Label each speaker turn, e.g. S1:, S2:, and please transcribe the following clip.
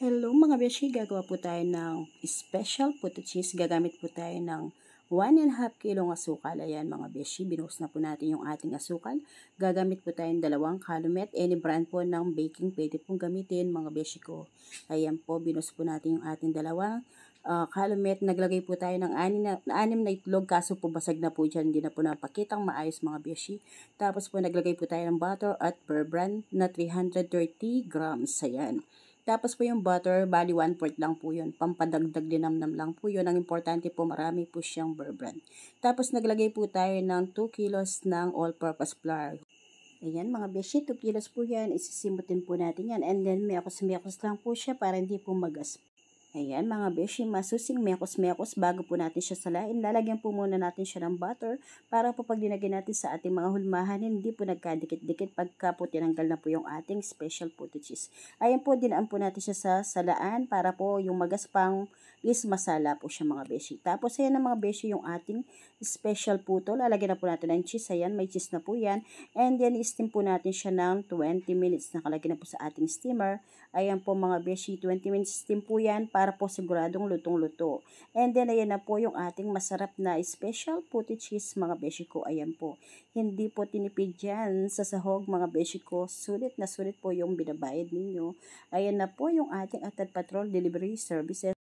S1: Hello mga beshi, gagawa po tayo ng special potato cheese. Gagamit po tayo ng 1.5 kilong asukal. Ayan mga beshi, binuhos na po natin yung ating asukal. Gagamit po tayo ng 2 calumet. Any brand po ng baking pwede pong gamitin mga beshi ko. Ayan po, binuhos po natin yung ating 2 calumet. Naglagay po tayo ng 6 na itlog, kaso po basag na po dyan. Hindi na po napakitang maayos mga beshi. Tapos po naglagay po tayo ng butter at Bear Brand na 330 grams. Ayan. Tapos po yung butter, bali 1/4 lang po yun. Pampadagdag linamnam lang po yun. Ang importante po, marami po siyang Bear Brand. Tapos naglagay po tayo ng 2 kilos ng all-purpose flour. Ayan mga beshi, 2 kilos po yan. Isisimutin po natin yan. And then mekos-mekos lang po siya para hindi po magas. Ayan mga beshi, masusing mekos-mekos bago po natin siya salain. Lalagyan po muna natin siya ng butter para po pag dinagyan natin sa ating mga hulmahan, hindi po nagkadikit-dikit pagka po tinanggal na po yung ating special potato cheese. Ayan po, dinaan po natin siya sa salaan para po yung magaspang is masala po siya mga beshi. Tapos ayan na mga beshi yung ating special puto. Lalagyan na po natin ng cheese. Ayan, may cheese na po yan. And then steam po natin siya ng 20 minutes. Nakalagay na po sa ating steamer. Ayan po mga beshi, 20 minutes steam po yan para po siguradong lutong-luto. And then ayan na po yung ating masarap na special potato cheese mga beshi ko. Ayan po. Hindi po tinipid yan sa sahog mga beshi ko. Sulit na sulit po yung binabayad ninyo. Ayan na po yung ating Atad Patrol Delivery Services.